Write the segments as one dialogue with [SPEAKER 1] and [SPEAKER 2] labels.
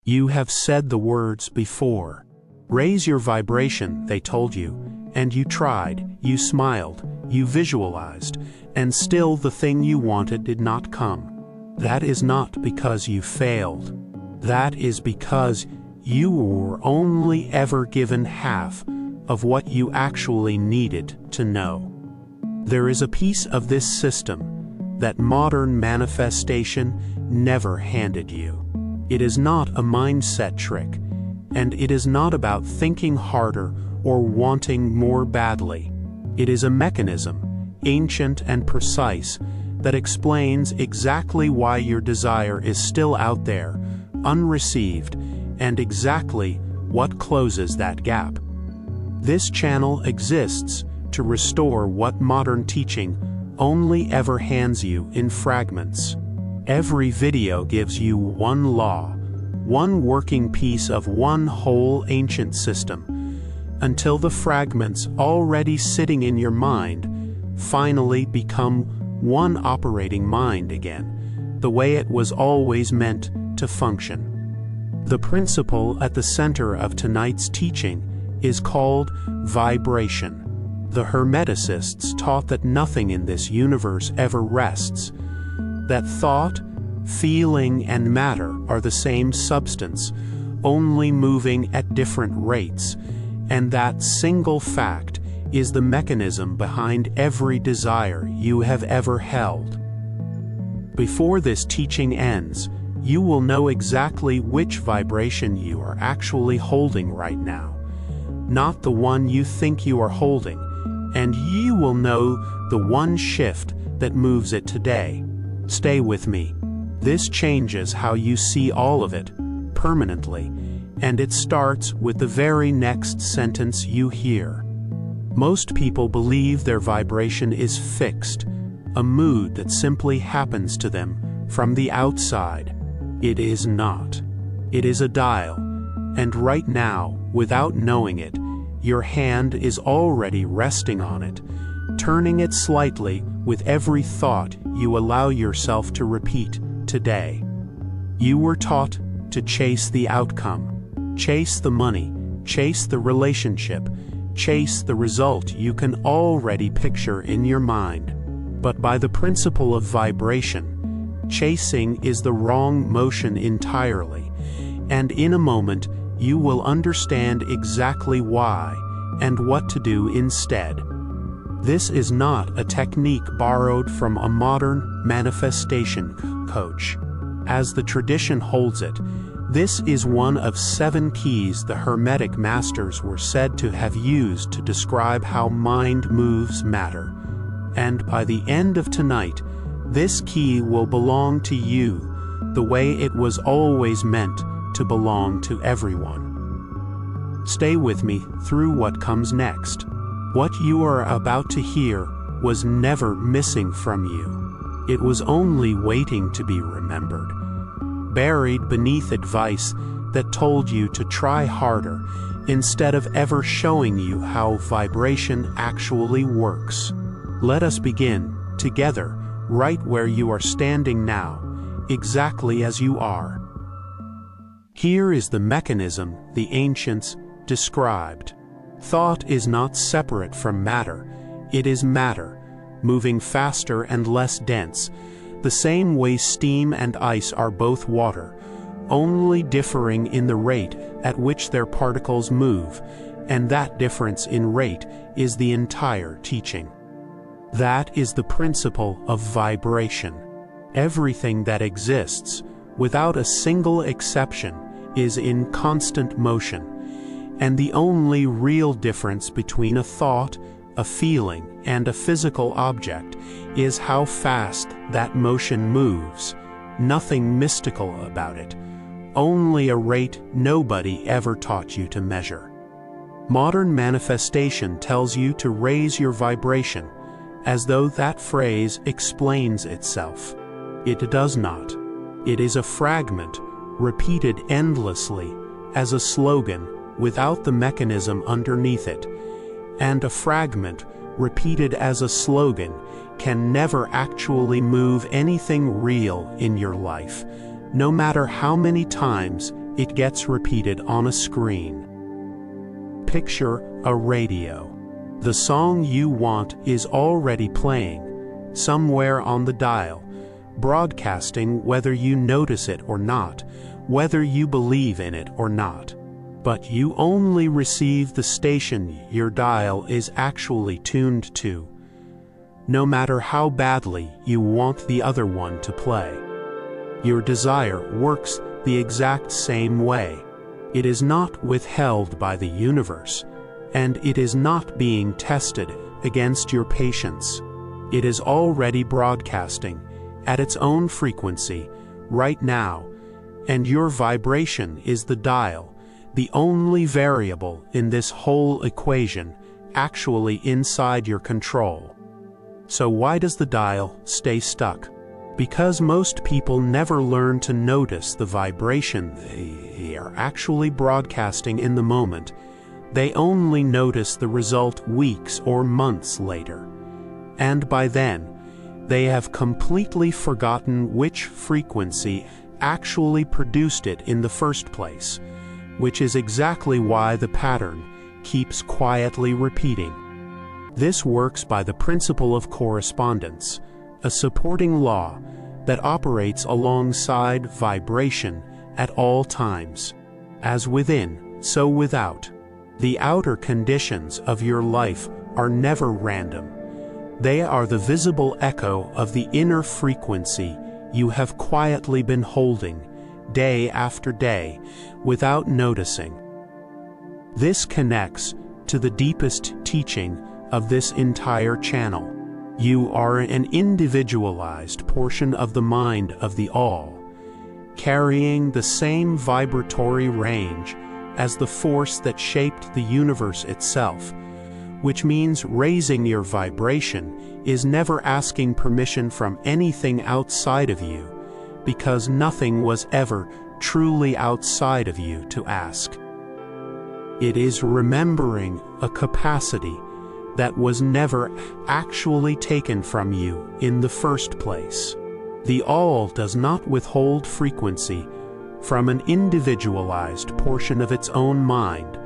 [SPEAKER 1] You have said the words before. Raise your vibration, they told you, and you tried, you smiled, you visualized, and still the thing you wanted did not come. That is not because you failed. That is because you were only ever given half of what you actually needed to know. There is a piece of this system that modern manifestation never handed you. It is not a mindset trick, and it is not about thinking harder or wanting more badly. It is a mechanism, ancient and precise, that explains exactly why your desire is still out there, unreceived, and exactly what closes that gap. This channel exists to restore what modern teaching only ever hands you in fragments. Every video gives you one law, one working piece of one whole ancient system, until the fragments already sitting in your mind finally become one operating mind again, the way it was always meant to function. The principle at the center of tonight's teaching is called vibration. The Hermeticists taught that nothing in this universe ever rests, that thought, feeling, and matter are the same substance, only moving at different rates, and that single fact is the mechanism behind every desire you have ever held. Before this teaching ends, you will know exactly which vibration you are actually holding right now, not the one you think you are holding, and you will know the one shift that moves it today. Stay with me. This changes how you see all of it, permanently, and it starts with the very next sentence you hear. Most people believe their vibration is fixed, a mood that simply happens to them from the outside. It is not. It is a dial, and right now, without knowing it, your hand is already resting on it, turning it slightly with every thought you allow yourself to repeat today. You were taught to chase the outcome, chase the money, chase the relationship, chase the result you can already picture in your mind. But by the principle of vibration, chasing is the wrong motion entirely, and in a moment you will understand exactly why and what to do instead. This is not a technique borrowed from a modern manifestation coach. As the tradition holds it, this is one of 7 keys the Hermetic masters were said to have used to describe how mind moves matter. And by the end of tonight, this key will belong to you the way it was always meant to belong to everyone. Stay with me through what comes next. What you are about to hear was never missing from you. It was only waiting to be remembered, buried beneath advice that told you to try harder instead of ever showing you how vibration actually works. Let us begin, together, right where you are standing now, exactly as you are. Here is the mechanism the ancients described. Thought is not separate from matter. It is matter, moving faster and less dense, the same way steam and ice are both water, only differing in the rate at which their particles move, and that difference in rate is the entire teaching. That is the principle of vibration. Everything that exists, without a single exception, is in constant motion, and the only real difference between a thought, a feeling, and a physical object is how fast that motion moves. Nothing mystical about it, only a rate nobody ever taught you to measure. Modern manifestation tells you to raise your vibration, as though that phrase explains itself. It does not. It is a fragment, repeated endlessly, as a slogan, without the mechanism underneath it, and a fragment, repeated as a slogan, can never actually move anything real in your life, no matter how many times it gets repeated on a screen. Picture a radio. The song you want is already playing, somewhere on the dial, broadcasting whether you notice it or not, whether you believe in it or not. But you only receive the station your dial is actually tuned to, no matter how badly you want the other one to play. Your desire works the exact same way. It is not withheld by the universe, and it is not being tested against your patience. It is already broadcasting at its own frequency right now, and your vibration is the dial, the only variable in this whole equation actually inside your control. So why does the dial stay stuck? Because most people never learn to notice the vibration they are actually broadcasting in the moment. They only notice the result weeks or months later. And by then, they have completely forgotten which frequency actually produced it in the first place, which is exactly why the pattern keeps quietly repeating. This works by the principle of correspondence, a supporting law that operates alongside vibration at all times. As within, so without. The outer conditions of your life are never random. They are the visible echo of the inner frequency you have quietly been holding, day after day, without noticing. This connects to the deepest teaching of this entire channel. You are an individualized portion of the mind of the All, carrying the same vibratory range as the force that shaped the universe itself, which means raising your vibration is never asking permission from anything outside of you, because nothing was ever truly outside of you to ask. It is remembering a capacity that was never actually taken from you in the first place. The All does not withhold frequency from an individualized portion of its own mind,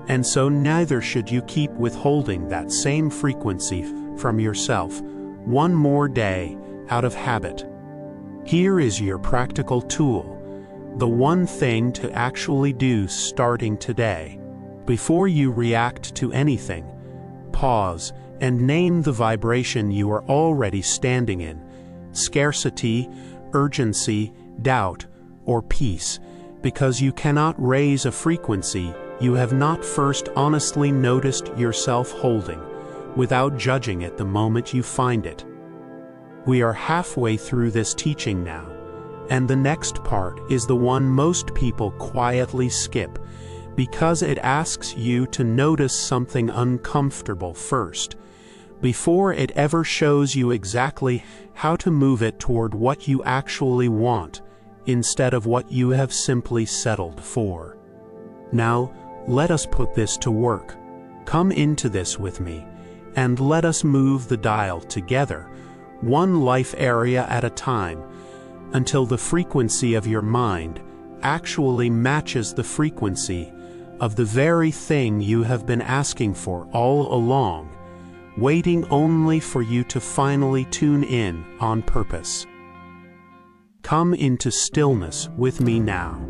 [SPEAKER 1] and so neither should you keep withholding that same frequency from yourself one more day out of habit. Here is your practical tool, the one thing to actually do starting today. Before you react to anything, pause and name the vibration you are already standing in: scarcity, urgency, doubt, or peace, because you cannot raise a frequency you have not first honestly noticed yourself holding, without judging it the moment you find it. We are halfway through this teaching now, and the next part is the one most people quietly skip, because it asks you to notice something uncomfortable first, before it ever shows you exactly how to move it toward what you actually want, instead of what you have simply settled for. Now, let us put this to work. Come into this with me, and let us move the dial together, one life area at a time, until the frequency of your mind actually matches the frequency of the very thing you have been asking for all along, waiting only for you to finally tune in on purpose. Come into stillness with me now.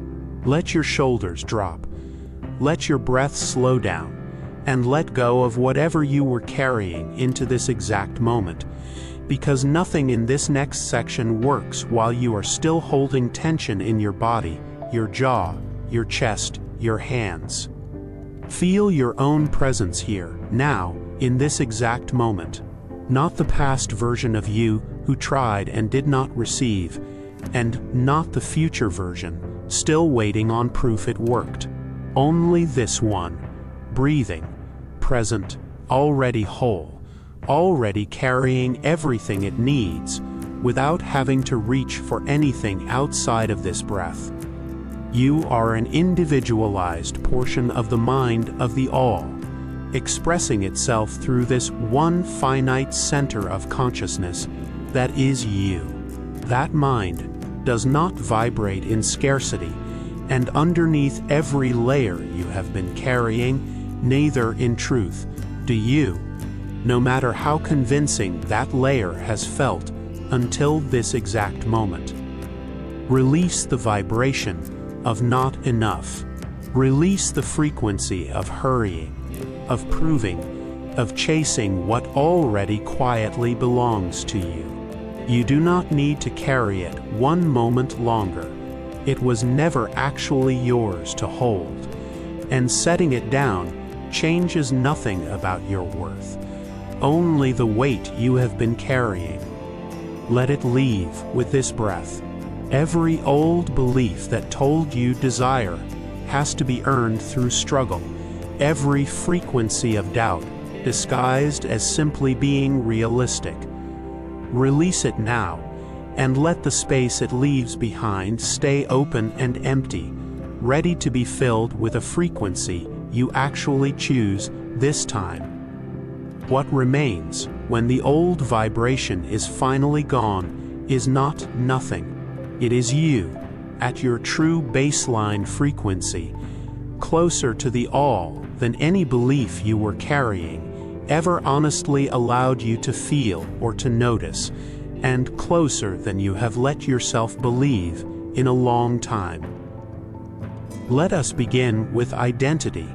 [SPEAKER 1] Let your shoulders drop. Let your breath slow down, and let go of whatever you were carrying into this exact moment, because nothing in this next section works while you are still holding tension in your body, your jaw, your chest, your hands. Feel your own presence here, now, in this exact moment. Not the past version of you who tried and did not receive, and not the future version, still waiting on proof it worked. Only this one, breathing, present, already whole, already carrying everything it needs, without having to reach for anything outside of this breath. You are an individualized portion of the mind of the All, expressing itself through this one finite center of consciousness that is you. That mind does not vibrate in scarcity, And underneath every layer you have been carrying, neither in truth do you, no matter how convincing that layer has felt until this exact moment. Release the vibration of not enough. Release the frequency of hurrying, of proving, of chasing what already quietly belongs to you. You do not need to carry it one moment longer. It was never actually yours to hold, and setting it down changes nothing about your worth, only the weight you have been carrying. Let it leave with this breath. Every old belief that told you desire has to be earned through struggle, every frequency of doubt disguised as simply being realistic. Release it now, and let the space it leaves behind stay open and empty, ready to be filled with a frequency you actually choose this time. What remains when the old vibration is finally gone is not nothing. It is you, at your true baseline frequency, closer to the all than any belief you were carrying ever honestly allowed you to feel or to notice, and closer than you have let yourself believe in a long time. Let us begin with identity,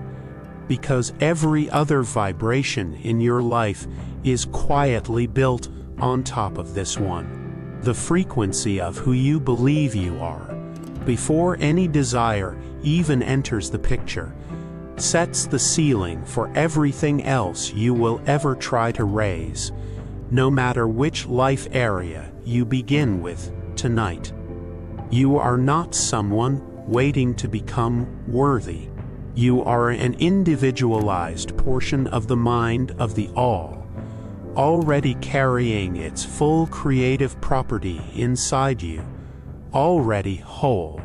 [SPEAKER 1] because every other vibration in your life is quietly built on top of this one. The frequency of who you believe you are, before any desire even enters the picture, sets the ceiling for everything else you will ever try to raise, no matter which life area you begin with tonight. You are not someone waiting to become worthy. You are an individualized portion of the mind of the all, already carrying its full creative property inside you, already whole,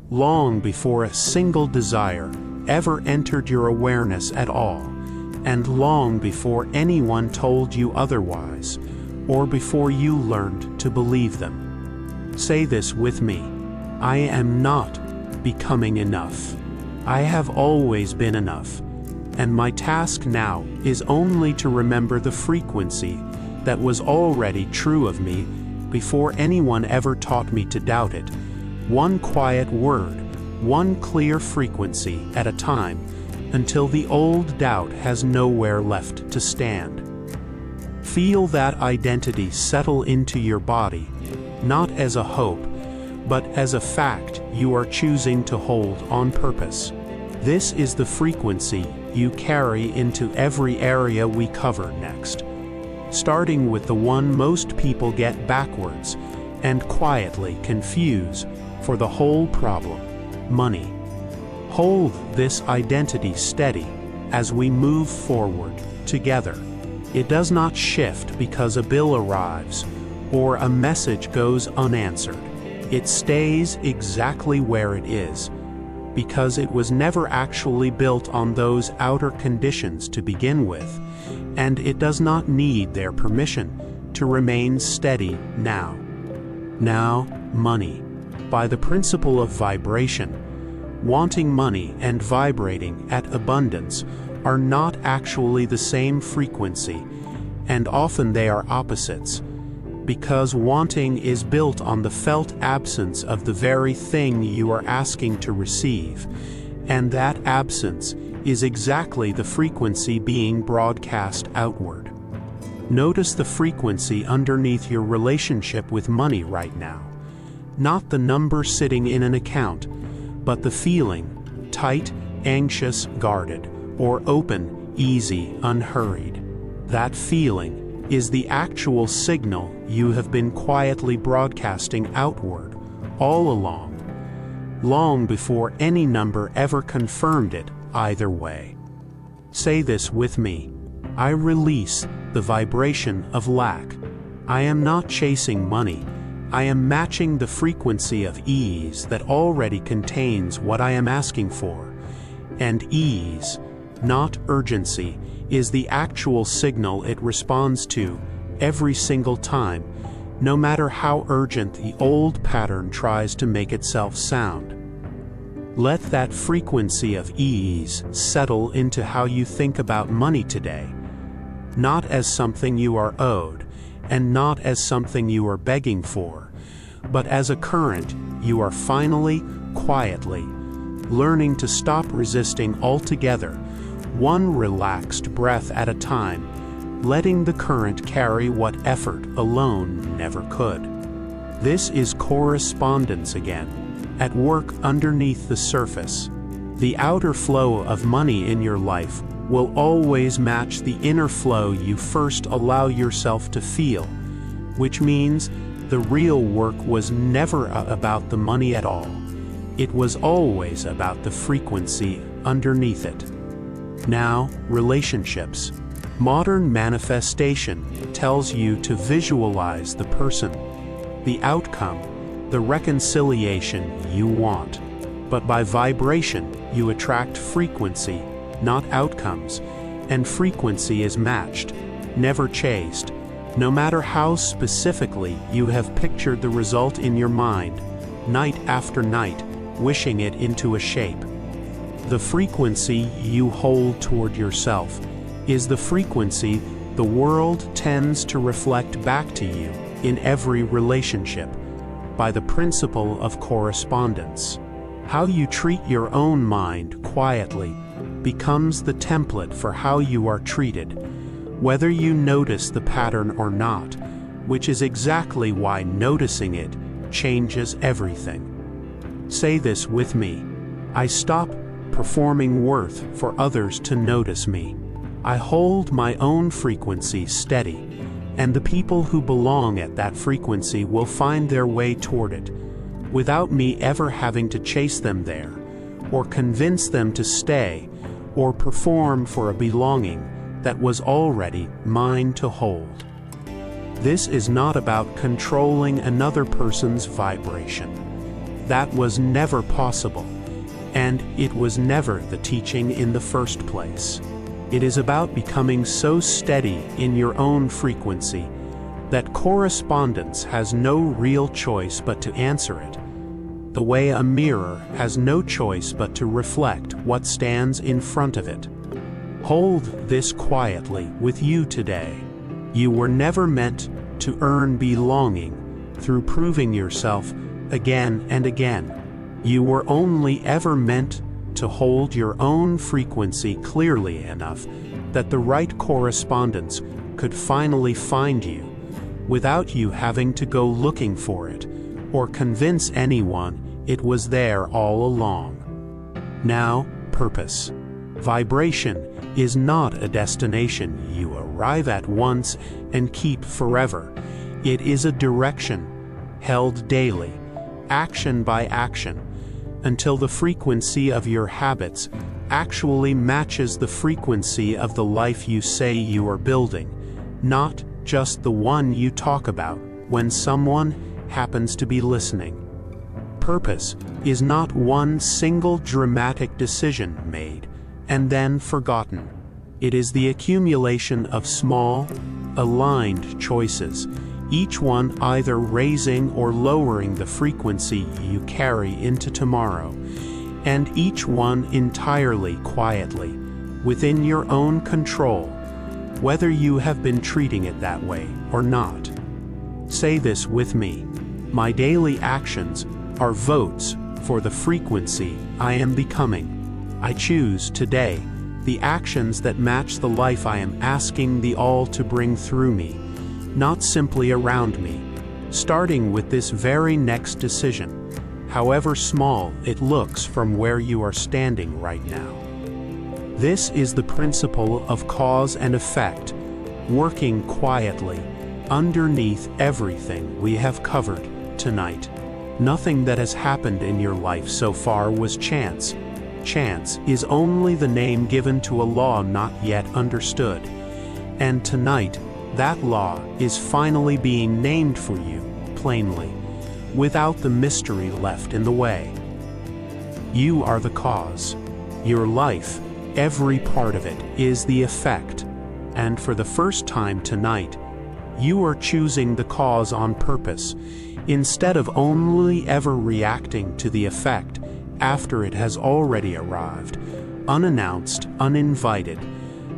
[SPEAKER 1] long before a single desire ever entered your awareness at all, and long before anyone told you otherwise, or before you learned to believe them. Say this with me: I am not becoming enough. I have always been enough, and my task now is only to remember the frequency that was already true of me before anyone ever taught me to doubt it. One quiet word, one clear frequency at a time, until the old doubt has nowhere left to stand. Feel that identity settle into your body, not as a hope, but as a fact you are choosing to hold on purpose. This is the frequency you carry into every area we cover next, starting with the one most people get backwards and quietly confuse for the whole problem: money. Hold this identity steady as we move forward together. It does not shift because a bill arrives or a message goes unanswered. It stays exactly where it is, because it was never actually built on those outer conditions to begin with, and it does not need their permission to remain steady now. Now, money. By the principle of vibration, wanting money and vibrating at abundance are not actually the same frequency, and often they are opposites, because wanting is built on the felt absence of the very thing you are asking to receive, and that absence is exactly the frequency being broadcast outward. Notice the frequency underneath your relationship with money right now. Not the number sitting in an account, but the feeling, tight, anxious, guarded, or open, easy, unhurried. That feeling is the actual signal you have been quietly broadcasting outward all along, long before any number ever confirmed it either way. Say this with me: I release the vibration of lack. I am not chasing money. I am matching the frequency of ease that already contains what I am asking for. And ease, not urgency, is the actual signal it responds to every single time, no matter how urgent the old pattern tries to make itself sound. Let that frequency of ease settle into how you think about money today, not as something you are owed, and not as something you are begging for, but as a current you are finally, quietly, learning to stop resisting altogether, one relaxed breath at a time, letting the current carry what effort alone never could. This is correspondence again, at work underneath the surface. The outer flow of money in your life will always match the inner flow you first allow yourself to feel, which means the real work was never about the money at all. It was always about the frequency underneath it. Now, relationships. Modern manifestation tells you to visualize the person, the outcome, the reconciliation you want. But by vibration, you attract frequency, not outcomes, and frequency is matched, never chased, no matter how specifically you have pictured the result in your mind, night after night, wishing it into a shape. The frequency you hold toward yourself is the frequency the world tends to reflect back to you in every relationship, by the principle of correspondence. How you treat your own mind quietly becomes the template for how you are treated, whether you notice the pattern or not, which is exactly why noticing it changes everything. Say this with me. I stop performing worth for others to notice me. I hold my own frequency steady, and the people who belong at that frequency will find their way toward it, without me ever having to chase them there, or convince them to stay, or perform for a belonging that was already mine to hold. This is not about controlling another person's vibration. That was never possible, and it was never the teaching in the first place. It is about becoming so steady in your own frequency that correspondence has no real choice but to answer it, the way a mirror has no choice but to reflect what stands in front of it. Hold this quietly with you today. You were never meant to earn belonging through proving yourself again and again. You were only ever meant to hold your own frequency clearly enough that the right correspondence could finally find you, without you having to go looking for it, or convince anyone it was there all along. Now, purpose. Vibration is not a destination you arrive at once and keep forever. It is a direction, held daily, action by action, until the frequency of your habits actually matches the frequency of the life you say you are building, not just the one you talk about when someone happens to be listening. Purpose is not one single dramatic decision made and then forgotten. It is the accumulation of small, aligned choices, each one either raising or lowering the frequency you carry into tomorrow, and each one entirely quietly, within your own control, whether you have been treating it that way or not. Say this with me. My daily actions are votes for the frequency I am becoming. I choose today the actions that match the life I am asking the all to bring through me, not simply around me, starting with this very next decision, however small it looks from where you are standing right now. This is the principle of cause and effect, working quietly underneath everything we have covered tonight. Nothing that has happened in your life so far was chance. Chance is only the name given to a law not yet understood. And tonight, that law is finally being named for you, plainly, without the mystery left in the way. You are the cause. Your life, every part of it, is the effect. And for the first time tonight, you are choosing the cause on purpose, instead of only ever reacting to the effect after it has already arrived, unannounced, uninvited,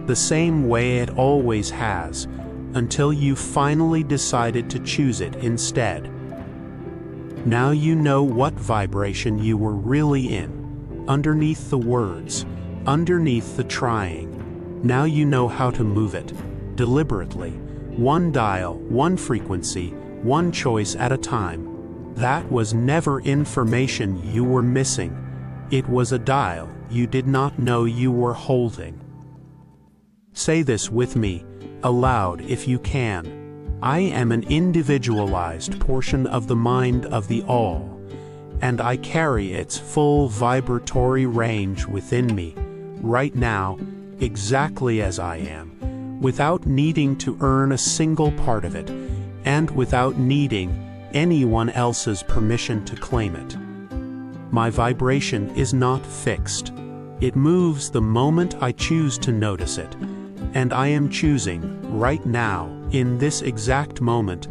[SPEAKER 1] the same way it always has, until you finally decided to choose it instead. Now you know what vibration you were really in, underneath the words, underneath the trying. Now you know how to move it, deliberately, one dial, one frequency, one choice at a time. That was never information you were missing. It was a dial you did not know you were holding. Say this with me, aloud if you can. I am an individualized portion of the mind of the All, and I carry its full vibratory range within me, right now, exactly as I am, without needing to earn a single part of it, and without needing anyone else's permission to claim it. My vibration is not fixed. It moves the moment I choose to notice it, and I am choosing, right now, in this exact moment,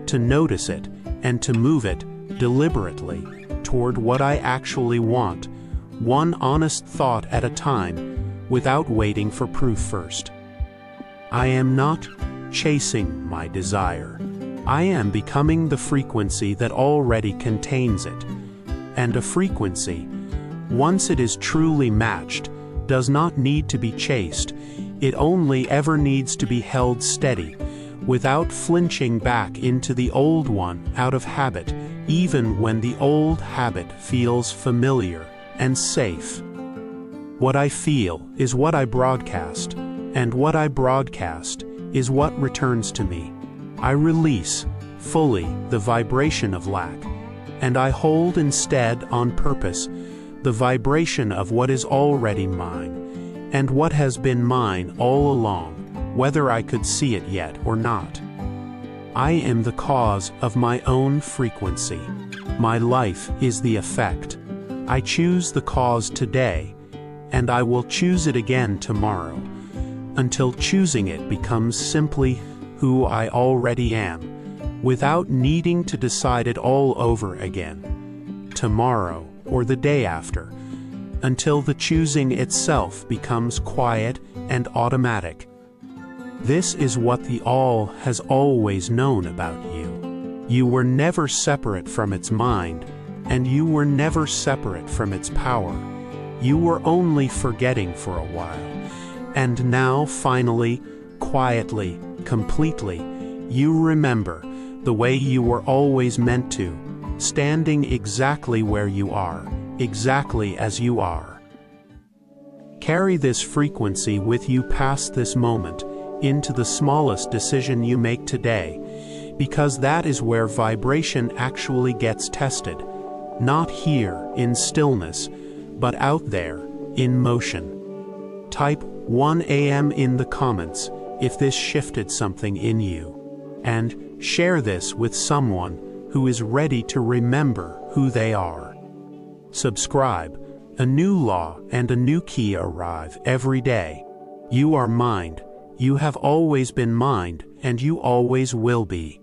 [SPEAKER 1] to notice it and to move it deliberately toward what I actually want, one honest thought at a time, without waiting for proof first. I am not chasing my desire. I am becoming the frequency that already contains it. And a frequency, once it is truly matched, does not need to be chased. It only ever needs to be held steady, without flinching back into the old one out of habit, even when the old habit feels familiar and safe. What I feel is what I broadcast, and what I broadcast is what returns to me. I release, fully, the vibration of lack, and I hold instead, on purpose, the vibration of what is already mine, and what has been mine all along, whether I could see it yet or not. I am the cause of my own frequency. My life is the effect. I choose the cause today, and I will choose it again tomorrow, until choosing it becomes simply who I already am, without needing to decide it all over again, tomorrow or the day after, until the choosing itself becomes quiet and automatic. This is what the All has always known about you. You were never separate from its mind, and you were never separate from its power. You were only forgetting for a while, and now finally, quietly, completely, you remember, the way you were always meant to, standing exactly where you are, exactly as you are. Carry this frequency with you past this moment, into the smallest decision you make today, because that is where vibration actually gets tested, not here, in stillness, but out there, in motion. Type 1 AM in the comments if this shifted something in you, and share this with someone who is ready to remember who they are. Subscribe. A new law and a new key arrive every day. You are mind. You have always been mind, and you always will be.